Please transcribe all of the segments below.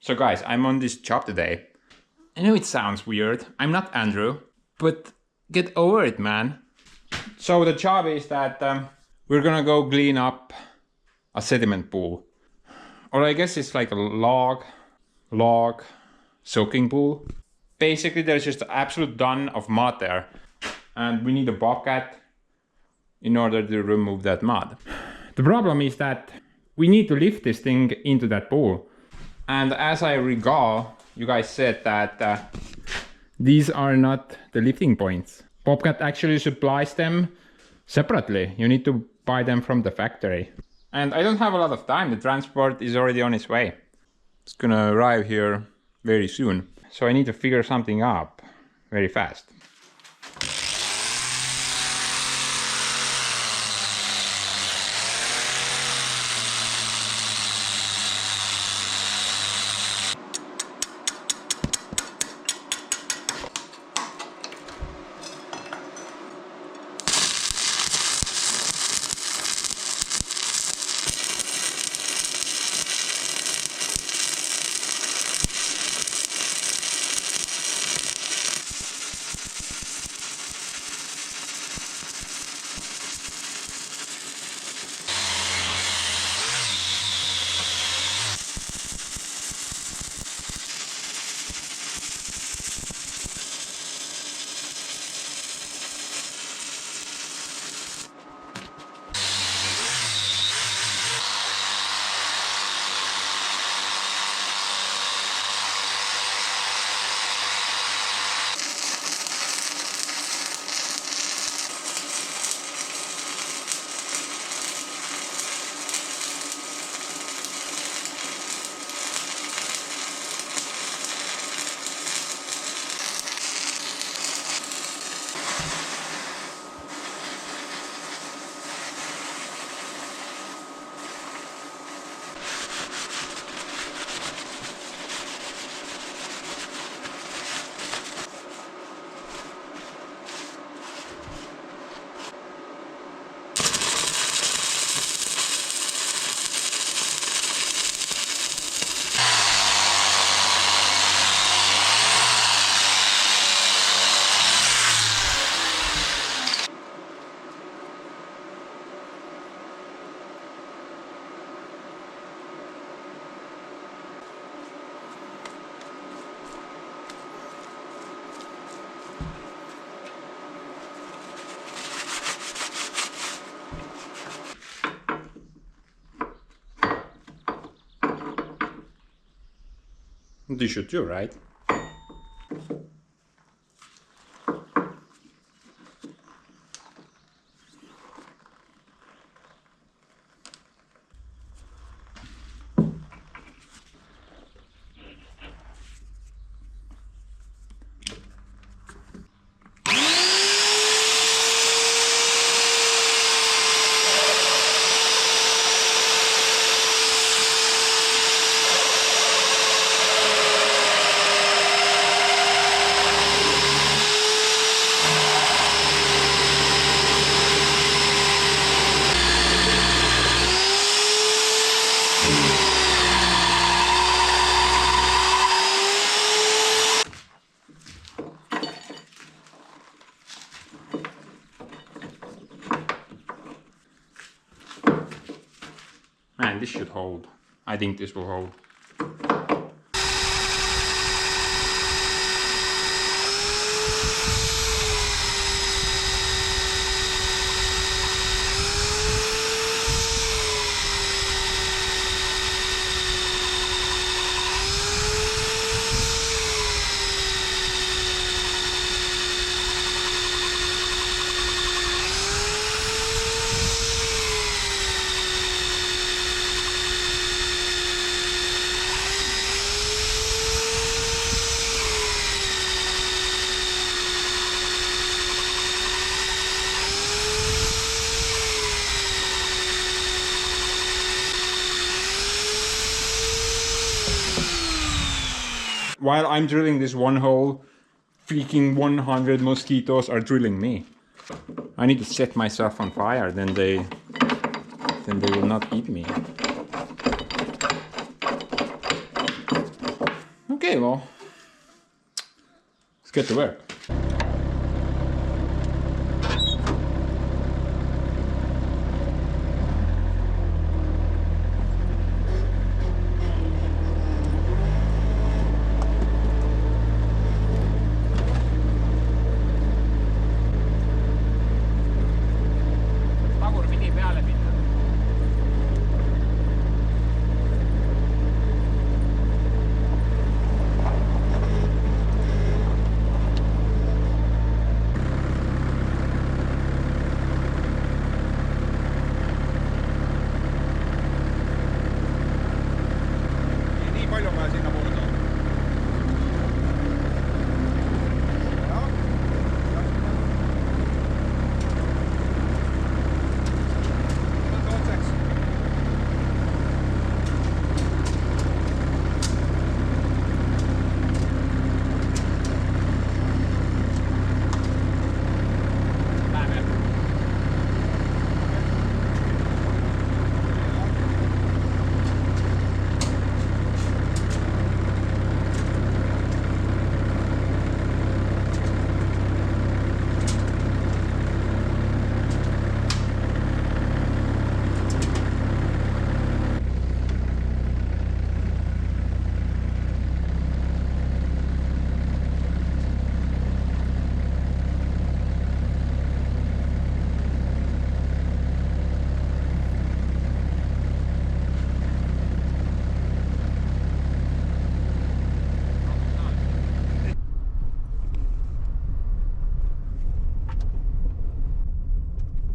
So guys, I'm on this job today. I know it sounds weird. I'm not Andrew, but get over it, man. So the job is that we're gonna go clean up a sediment pool. Or I guess it's like a log soaking pool. Basically there's just an absolute ton of mud there. And we need a bobcat in order to remove that mud. The problem is that we need to lift this thing into that pool. And as I recall, you guys said that these are not the lifting points. Bobcat actually supplies them separately. You need to buy them from the factory. And I don't have a lot of time. The transport is already on its way. It's gonna arrive here very soon. So I need to figure something up very fast. This should do, right? Man, this should hold. I think this will hold. While I'm drilling this one hole, freaking 100 mosquitoes are drilling me. I need to set myself on fire, then they will not eat me. Okay, well, let's get to work.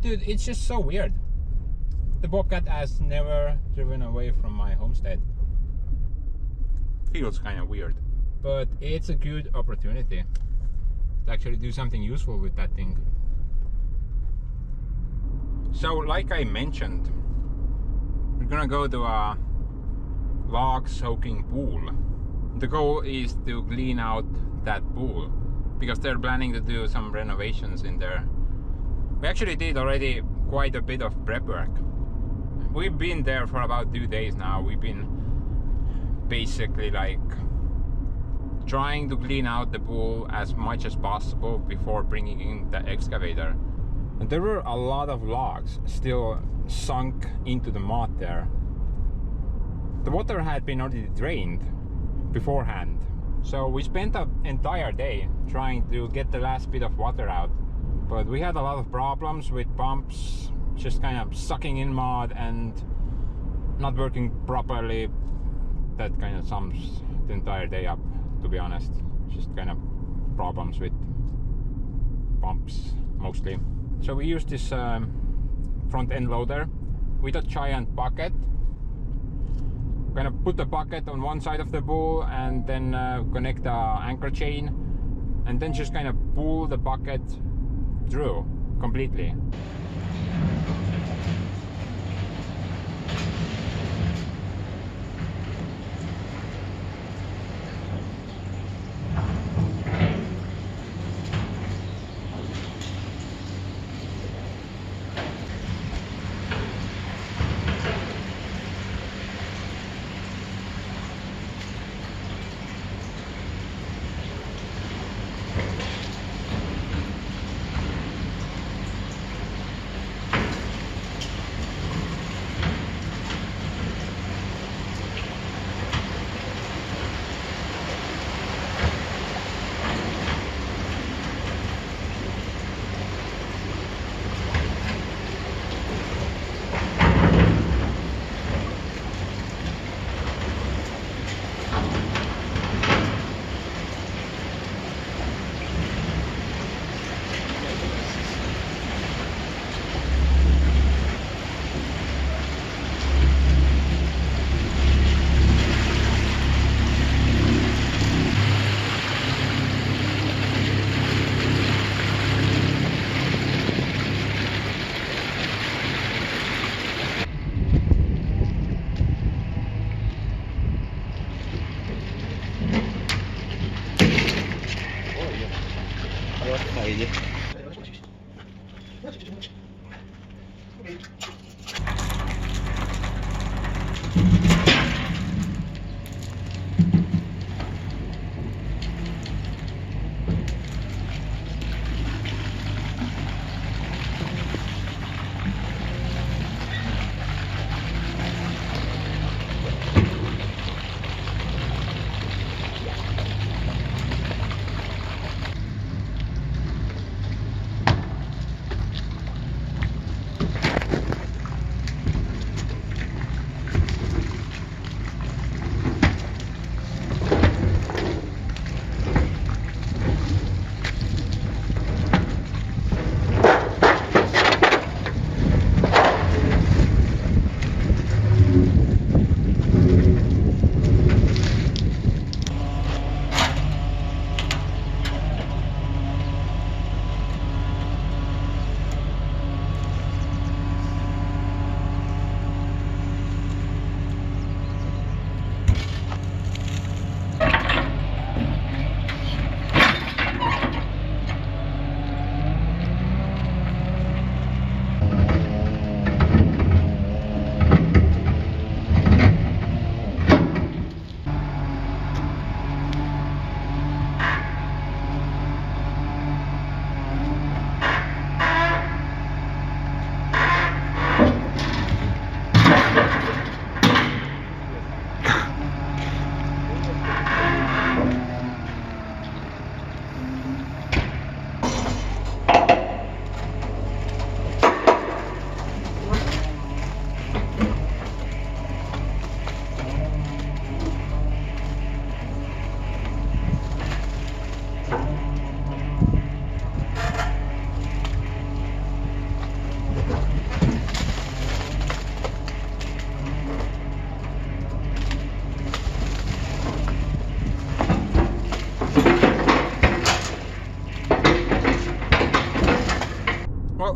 Dude, it's just so weird. The bobcat has never driven away from my homestead. Feels kind of weird. But it's a good opportunity to actually do something useful with that thing. So, like I mentioned, we're gonna go to a log soaking pool. The goal is to clean out that pool because they're planning to do some renovations in there. We actually did already quite a bit of prep work. We've been there for about 2 days now. We've been basically like trying to clean out the pool as much as possible before bringing in the excavator. And there were a lot of logs still sunk into the mud there. The water had been already drained beforehand. So we spent an entire day trying to get the last bit of water out. But we had a lot of problems with pumps just kind of sucking in mud and not working properly. That kind of sums the entire day up, to be honest. Just kind of problems with pumps mostly. So we used this front end loader with a giant bucket. Kind of put the bucket on one side of the pool and then connect the anchor chain and then just kind of pull the bucket through completely.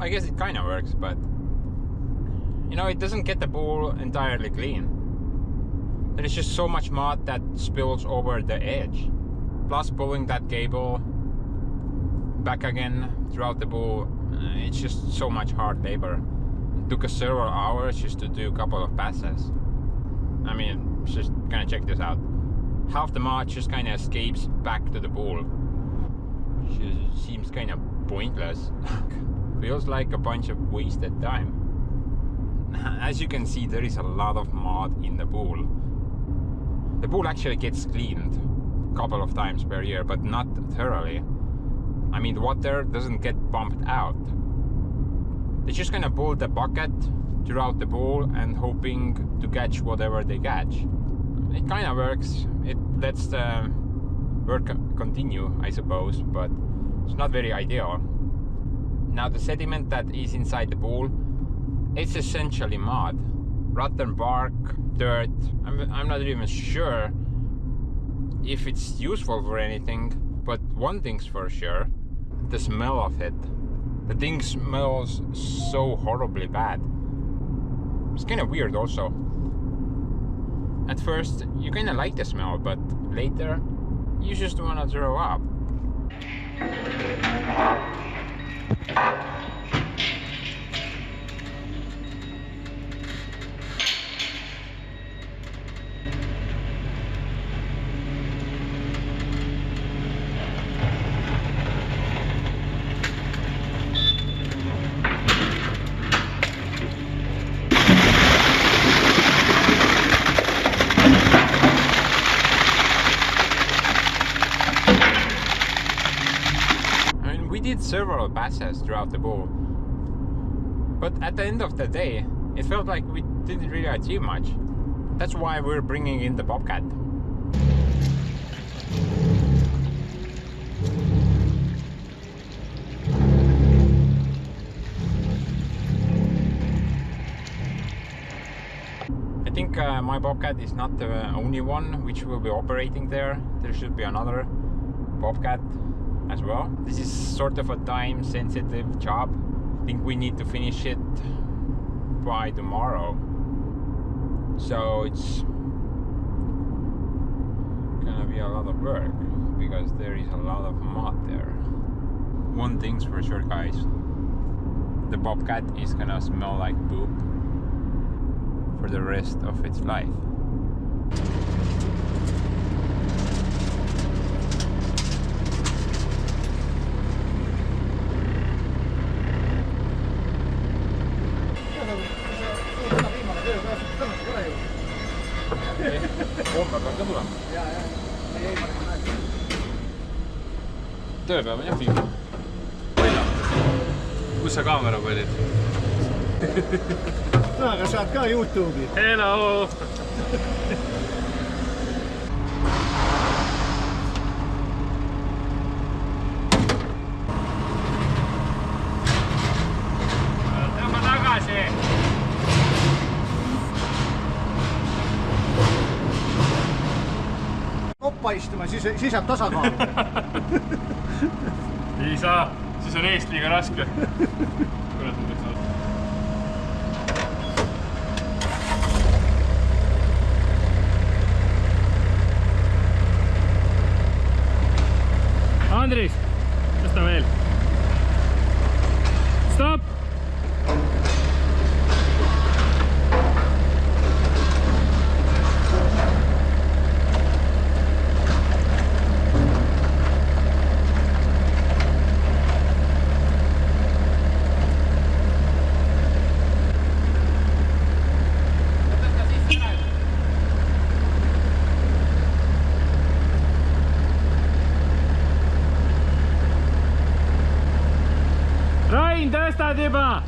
I guess it kind of works, but you know, it doesn't get the bowl entirely clean. There is just so much mud that spills over the edge. Plus pulling that cable back again throughout the bowl, it's just so much hard labor. It took us several hours just to do a couple of passes. I mean, just kind of check this out. Half the mud just kind of escapes back to the bowl. Just seems kind of pointless. Feels like a bunch of wasted time. As you can see, there is a lot of mud in the pool. The pool actually gets cleaned a couple of times per year, but not thoroughly. I mean, the water doesn't get pumped out. They just kind of pull the bucket throughout the pool and hoping to catch whatever they catch. It kind of works. It lets the work continue, I suppose, but it's not very ideal. Now the sediment that is inside the pool, it's essentially mud. Rotten bark, dirt. I'm not even sure if it's useful for anything, but one thing's for sure, the smell of it. The thing smells so horribly bad. It's kind of weird also. At first you kind of like the smell, but later you just want to throw up. Several passes throughout the bowl, but at the end of the day it felt like we didn't really achieve much. That's why we're bringing in the bobcat. I think my bobcat is not the only one which will be operating there. There should be another bobcat as well. This is sort of a time sensitive job. I think we need to finish it by tomorrow, so it's gonna be a lot of work because there is a lot of mud there. One thing's for sure, guys, the bobcat is gonna smell like poop for the rest of its life. Tööpäev on jah viimane. Kus sa kaamera panid? Aga saad ka YouTube'i. Hello! Tõmba tagasi! Koppa istuma, siis jääb tasakaalu. Ei saa, siis on eest liiga raske. Kurat, ma võiks olla. Andris, tõsta veel. Stop! Rain, tõstad juba!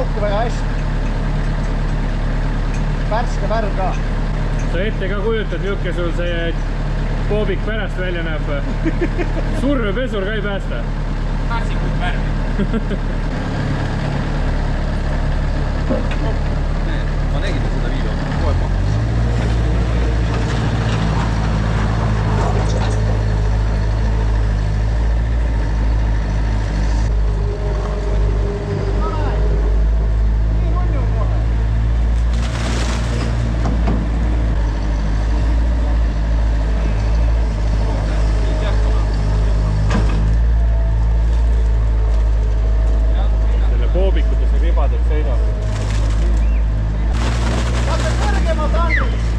pauku väga hästi. Värske värv ka. Sa ette ka kujutad, milline sul see boobik pärast välja näeb? Survepesur ka ei päästa. Tahtsikut värvi. Ma nägin seda video, kohe pakkus.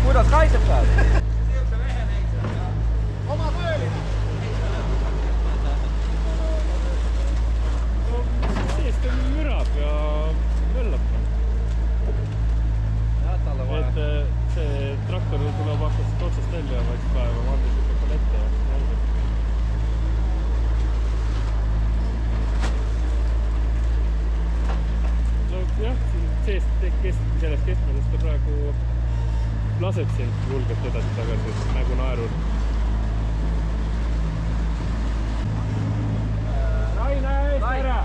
Kuidas kaitseb seal? Oma tööline. Seest mürab ja möllab. Et see traktor tuleb hakkas otsast välja vaiks päeva, vandis juba ette ja jalgab. No jah, seest sellest keskmisest ta praegu laseb sind julgelt edasi-tagasi nagu naerul. Raine, eest ära!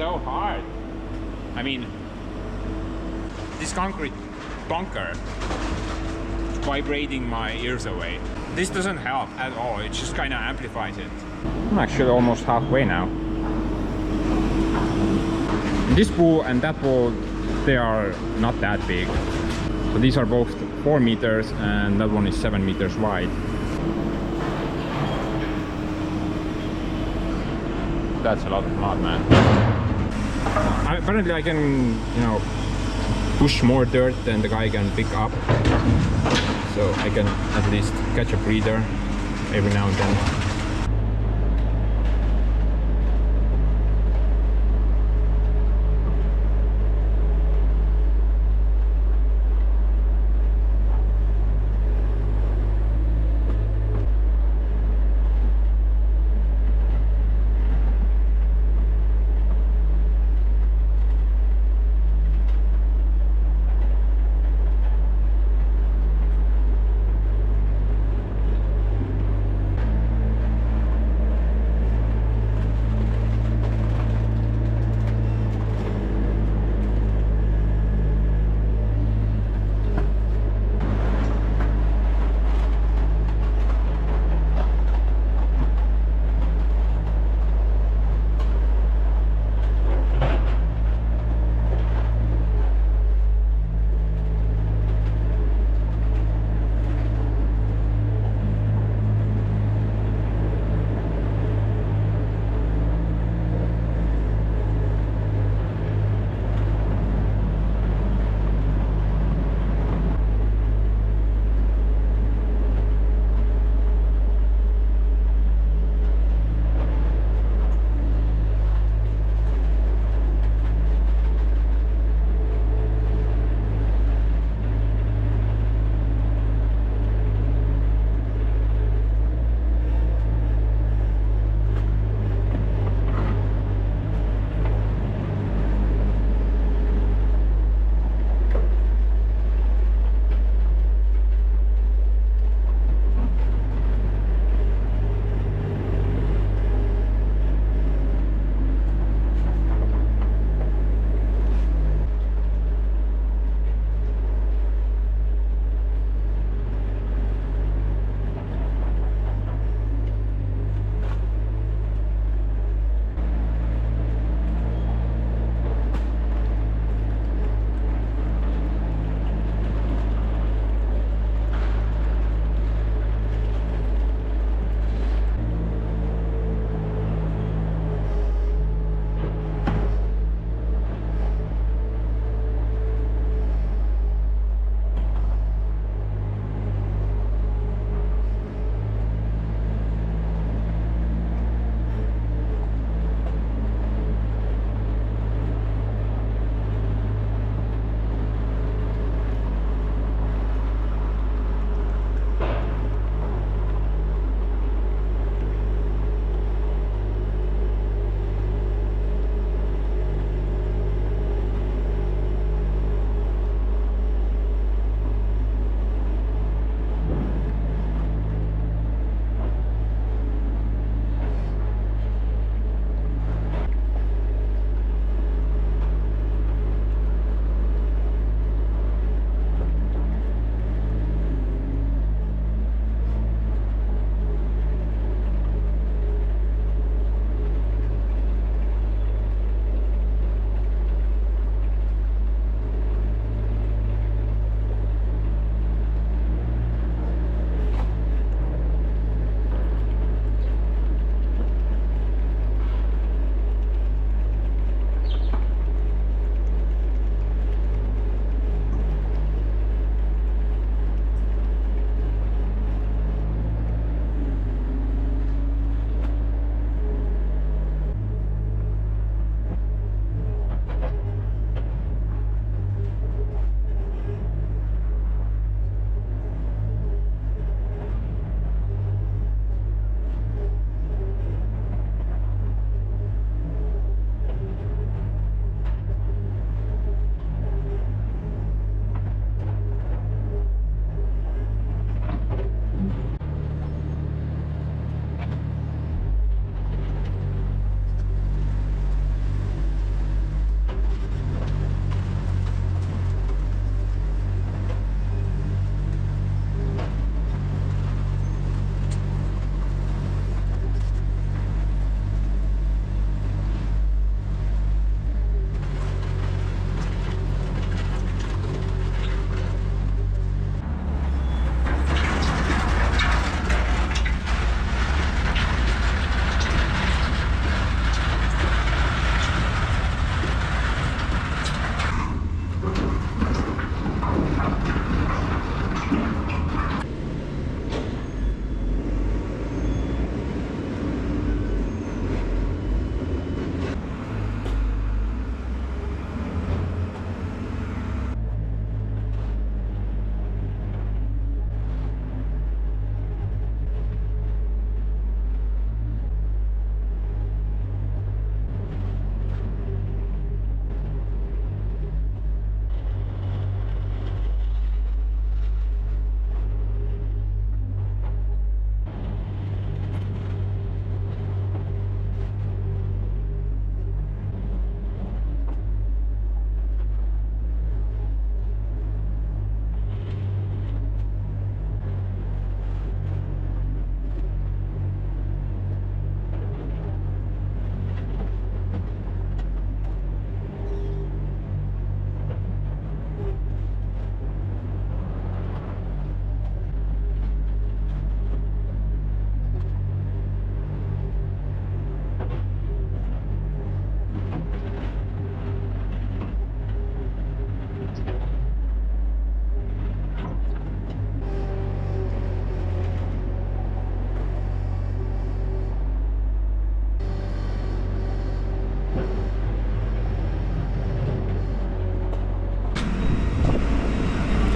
so hard. I mean, this concrete bunker is vibrating my ears away. This doesn't help at all, it just kind of amplifies it. I'm actually almost halfway now. This pool and that pool, they are not that big. So these are both 4 meters and that one is 7 meters wide. That's a lot of mud, man. Apparently I can, you know, push more dirt than the guy can pick up. So I can at least catch a breather every now and then.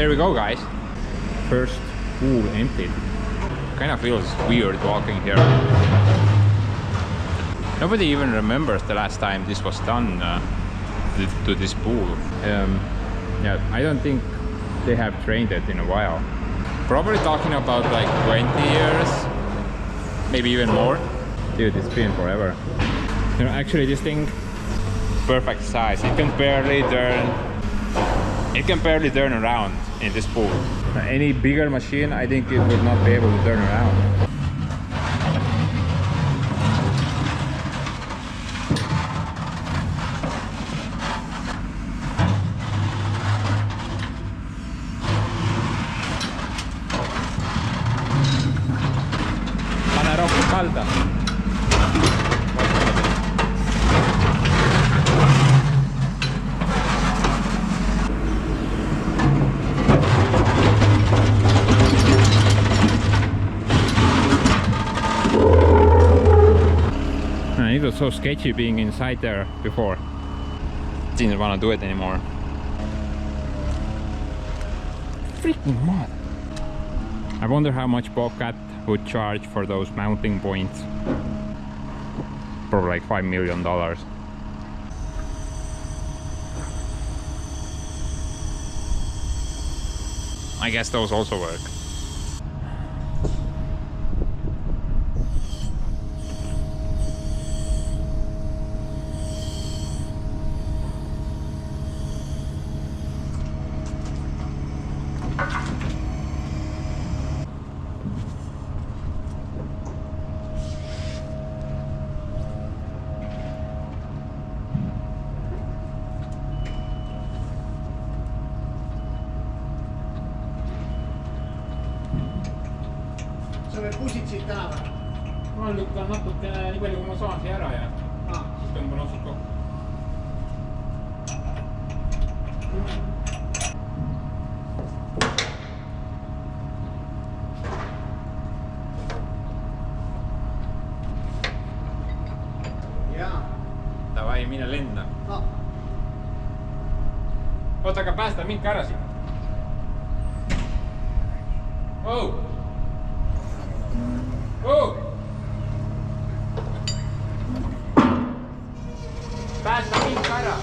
There we go, guys. First pool emptied. Kind of feels weird walking here. Nobody even remembers the last time this was done to this pool. Yeah, I don't think they have trained it in a while. Probably talking about like 20 years, maybe even more. Dude, it's been forever. You know, actually this thing, perfect size. It can barely turn around in this pool. Any bigger machine, I think it would not be able to turn around. Pane rohkem kalda. It was so sketchy being inside there before. Didn't want to do it anymore. Freaking mud. I wonder how much Bobcat would charge for those mounting points. Probably like $5 million. I guess those also work. Sa veel pusid siit täna või? Ma lükkan natukene nii palju, kui ma saan siia ära ja siis tõmban otsad kokku. Jaa. Davai, mine lenda. No. Oota, aga päästa mind ka ära siin. Oh! Oh! Päästa mind ka ära!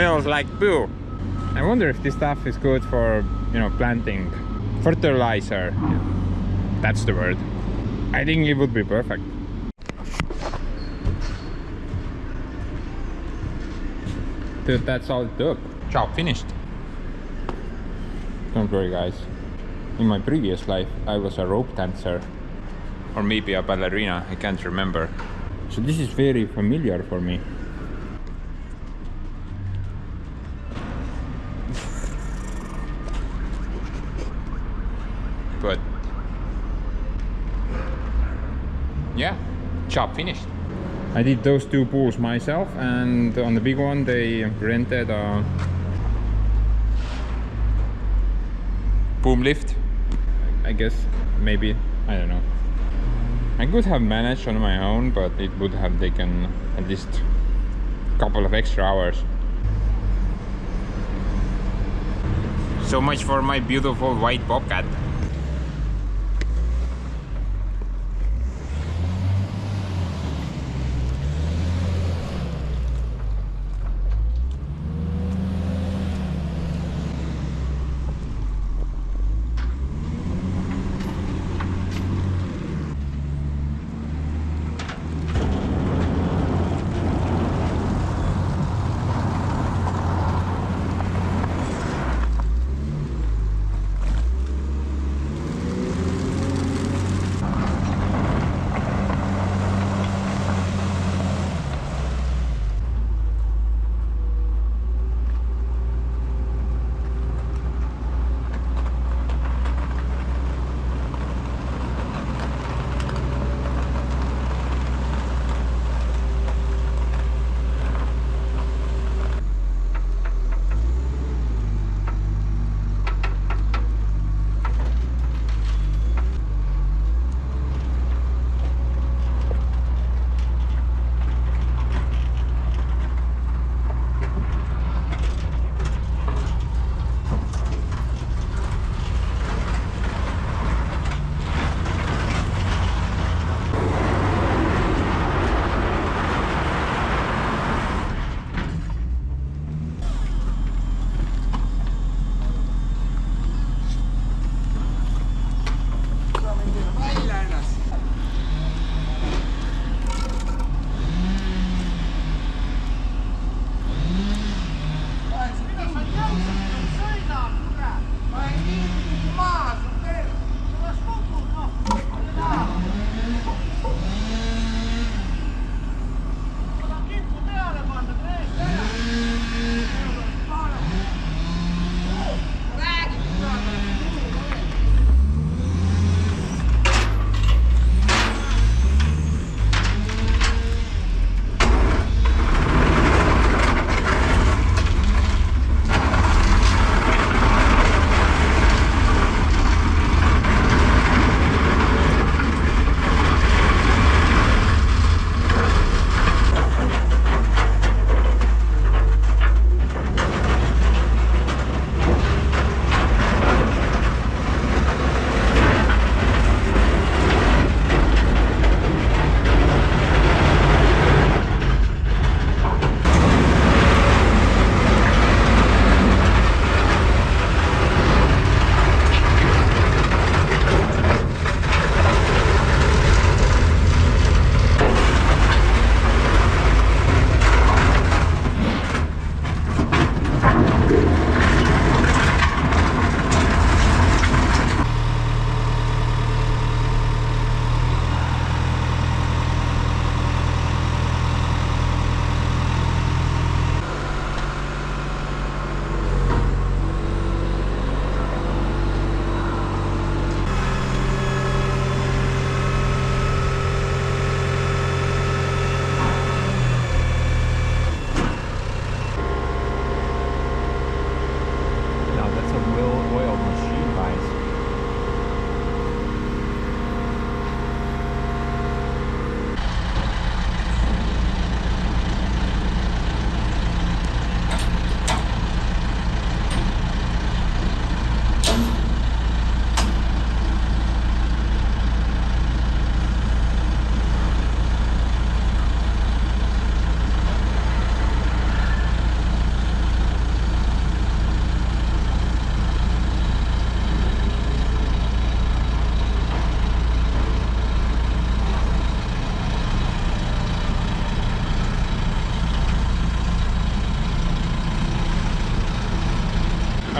smells like poo. I wonder if this stuff is good for, you know, planting. Fertilizer. That's the word. I think it would be perfect. Dude, that's all it took. Job finished. Don't worry, guys. In my previous life, I was a rope dancer. Or maybe a ballerina, I can't remember. So this is very familiar for me. But yeah, job finished. I did those 2 pools myself, and on the big one they rented a boom lift, I guess, maybe, I don't know. I could have managed on my own, but it would have taken at least a couple of extra hours. So much for my beautiful white bobcat.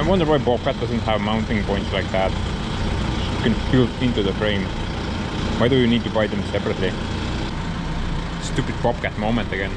I wonder why bobcat doesn't have mounting points like that. You can build into the frame. Why do you need to buy them separately? Stupid bobcat moment again.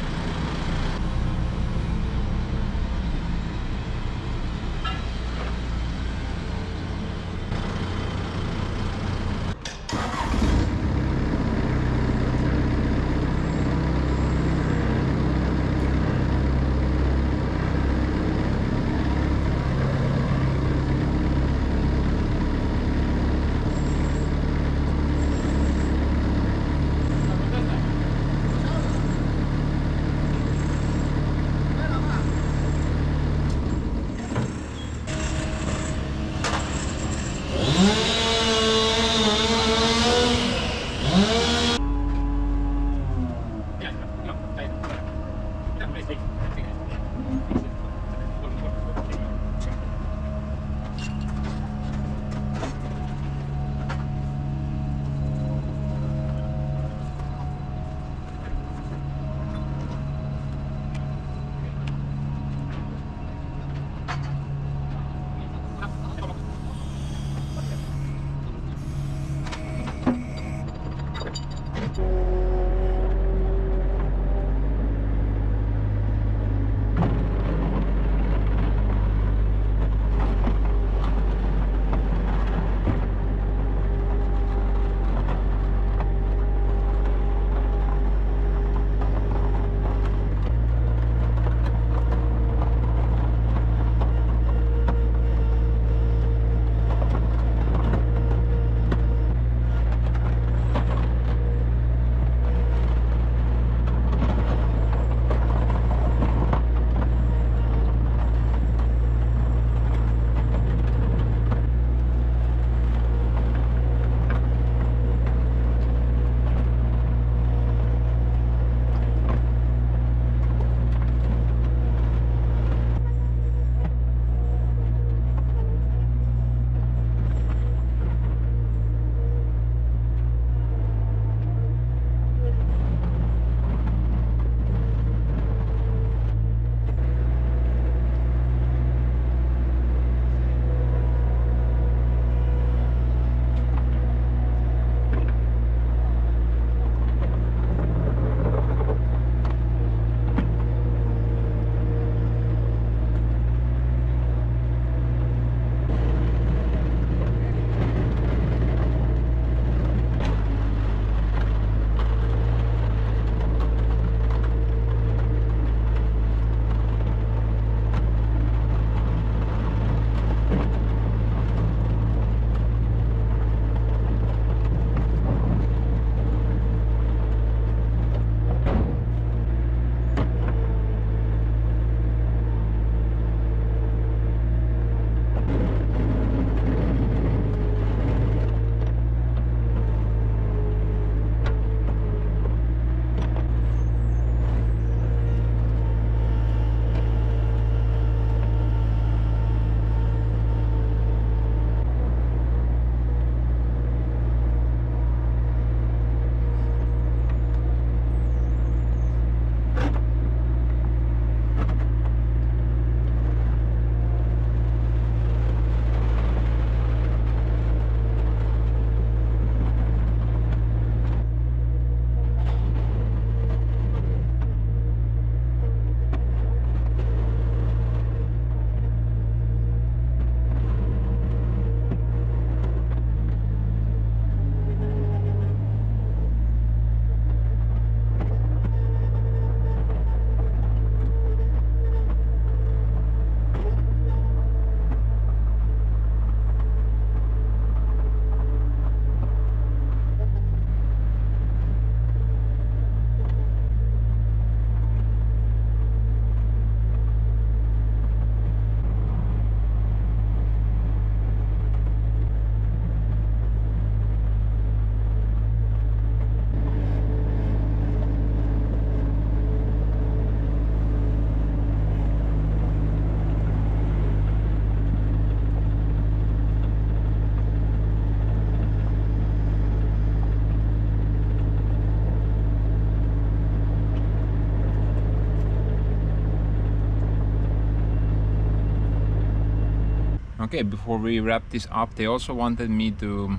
Okay, before we wrap this up, they also wanted me to...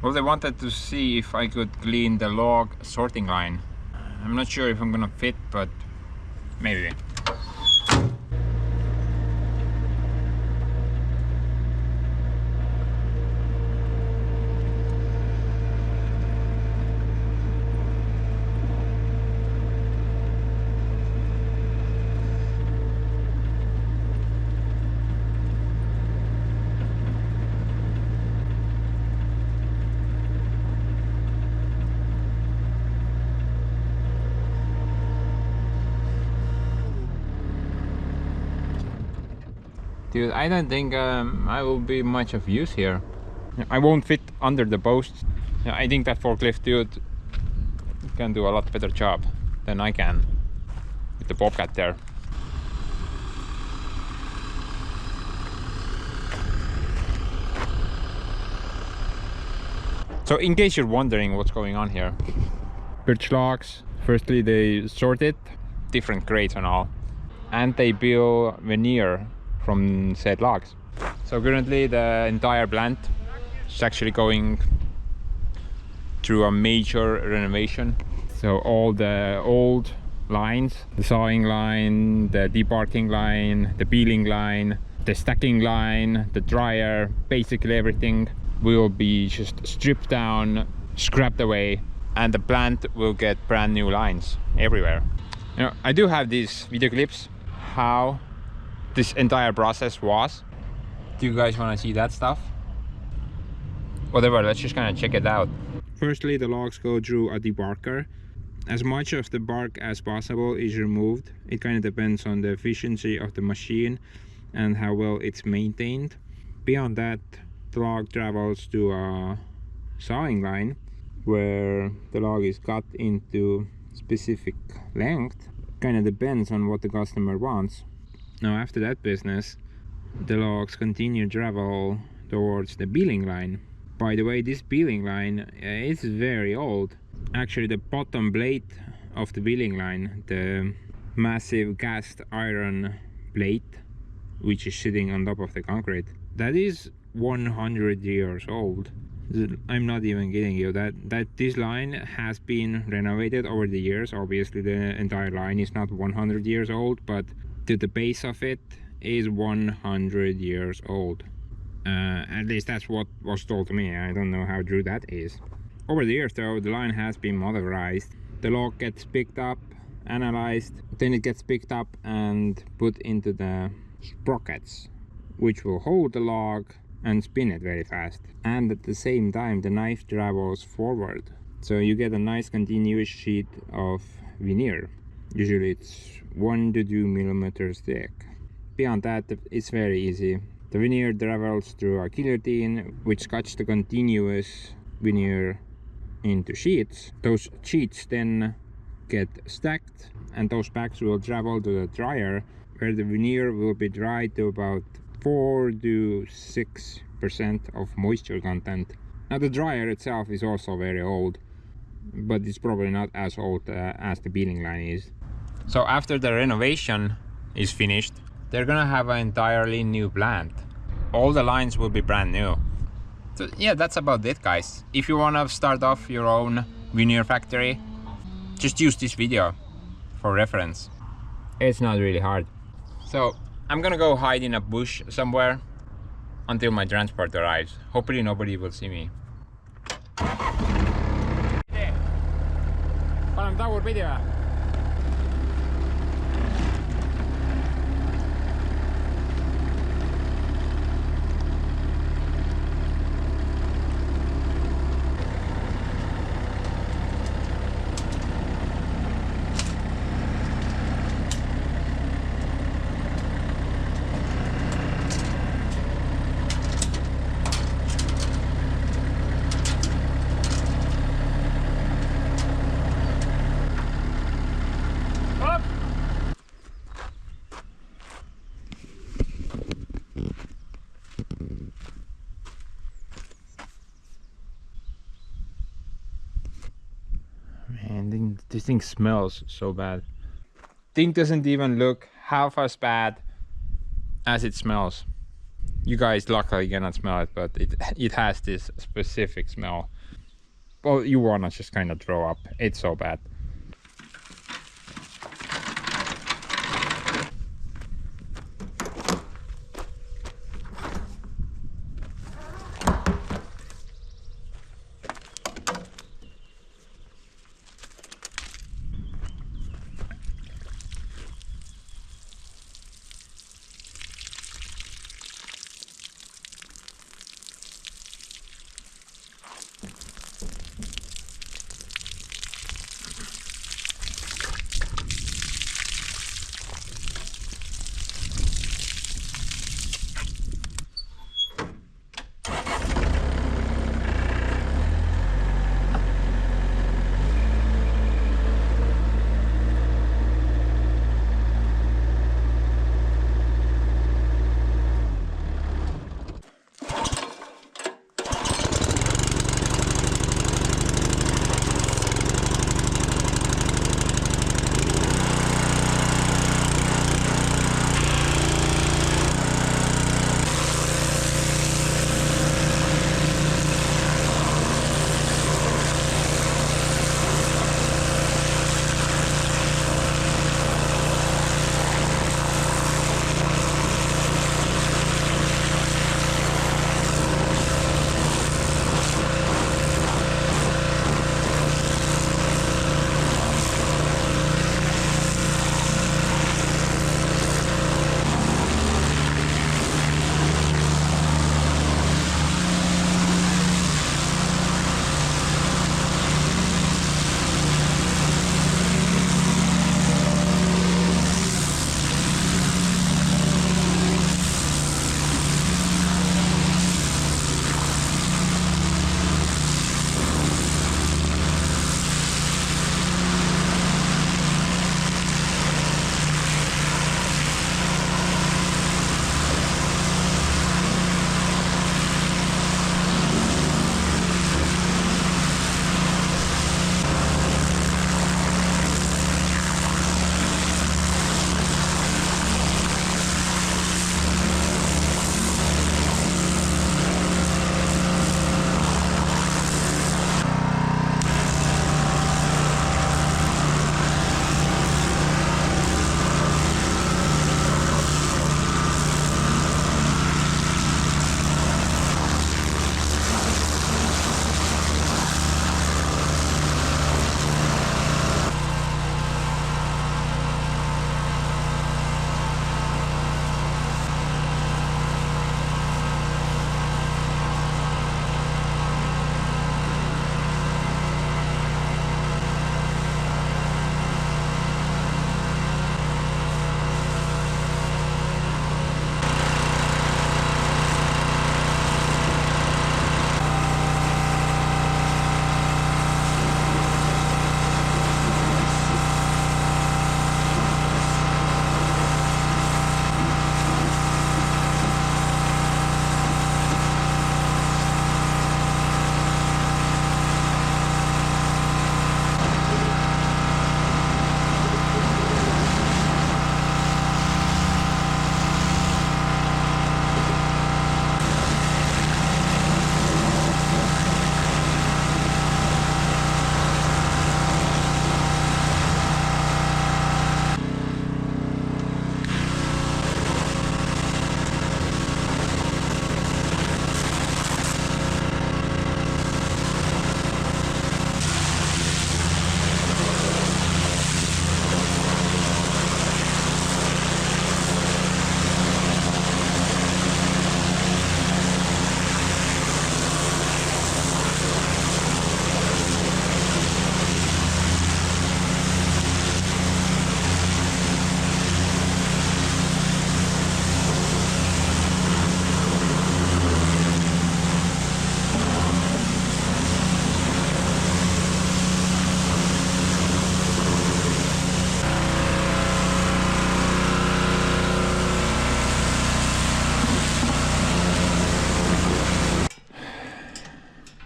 Well, they wanted to see if I could clean the log sorting line. I'm not sure if I'm gonna fit, but maybe. Dude, I don't think I will be much of use here. I won't fit under the posts. I think that forklift dude can do a lot better job than I can with the bobcat there. So in case you're wondering what's going on here, birch logs, firstly they sort it, different grades and all, and they peel veneer from said logs. So currently the entire plant is actually going through a major renovation. So all the old lines, the sawing line, the debarking line, the peeling line, the stacking line, the dryer, basically everything will be just stripped down, scrapped away, and the plant will get brand new lines everywhere. You know, I do have these video clips how this entire process was. Do you guys want to see that stuff? Whatever, let's just kind of check it out. Firstly, the logs go through a debarker. As much of the bark as possible is removed. It kind of depends on the efficiency of the machine and how well it's maintained. Beyond that, the log travels to a sawing line where the log is cut into specific length. Kind of depends on what the customer wants. Now after that business, the logs continue to travel towards the peeling line. By the way, this peeling line is very old. Actually, the bottom plate of the peeling line, the massive cast iron plate, which is sitting on top of the concrete, that is 100 years old. I'm not even kidding you, that this line has been renovated over the years. Obviously the entire line is not 100 years old, but to the base of it is 100 years old. At least that's what was told to me. I don't know how true that is. Over the years though, the line has been modernized. The log gets picked up, analyzed, then it gets picked up and put into the sprockets, which will hold the log and spin it very fast. And at the same time the knife travels forward, so you get a nice continuous sheet of veneer. Usually it's 1 to 2 millimeters thick. Beyond that, it's very easy. The veneer travels through a guillotine, which cuts the continuous veneer into sheets. Those sheets then get stacked, and those packs will travel to the dryer, where the veneer will be dried to about 4 to 6% of moisture content. Now the dryer itself is also very old, but it's probably not as old as the peeling line is. So after the renovation is finished, they're gonna have an entirely new plant. All the lines will be brand new. So yeah, that's about it, guys. If you wanna start off your own veneer factory, just use this video for reference. It's not really hard. So I'm gonna go hide in a bush somewhere until my transport arrives. Hopefully nobody will see me. Paneme tagurpidi või? Man, this thing smells so bad. Thing doesn't even look half as bad as it smells. You guys luckily cannot smell it, but it has this specific smell. Well, you wanna just kind of throw up. It's so bad.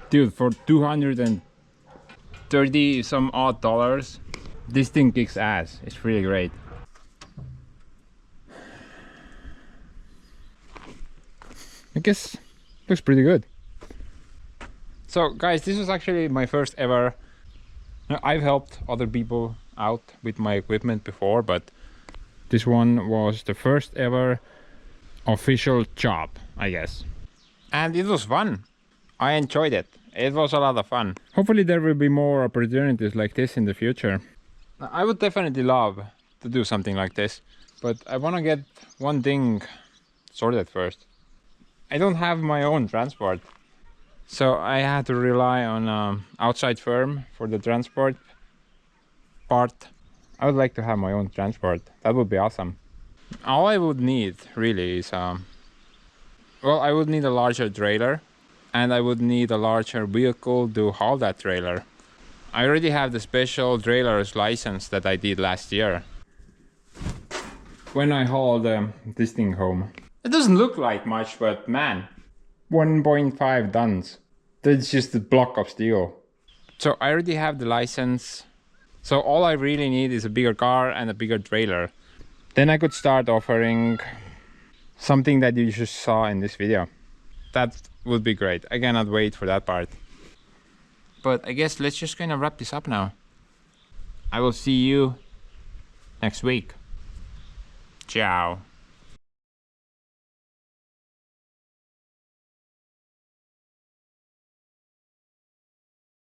Dude, for 230 some odd dollars, this thing kicks ass. It's really great. I guess looks pretty good. So guys, this was actually my first ever. I've helped other people out with my equipment before, but this one was the first ever official job, I guess. And it was fun. I enjoyed it. It was a lot of fun. Hopefully there will be more opportunities like this in the future. I would definitely love to do something like this, but I want to get one thing sorted first. I don't have my own transport, so I had to rely on an outside firm for the transport part. I would like to have my own transport. That would be awesome. All I would need really is well, I would need a larger trailer, and I would need a larger vehicle to haul that trailer. I already have the special trailer's license that I did last year when I hauled this thing home. It doesn't look like much, but man, 1.5 tons. That's just a block of steel. So I already have the license. So all I really need is a bigger car and a bigger trailer. Then I could start offering something that you just saw in this video. That would be great. I cannot wait for that part. But I guess let's just kind of wrap this up now. I will see you next week. Ciao.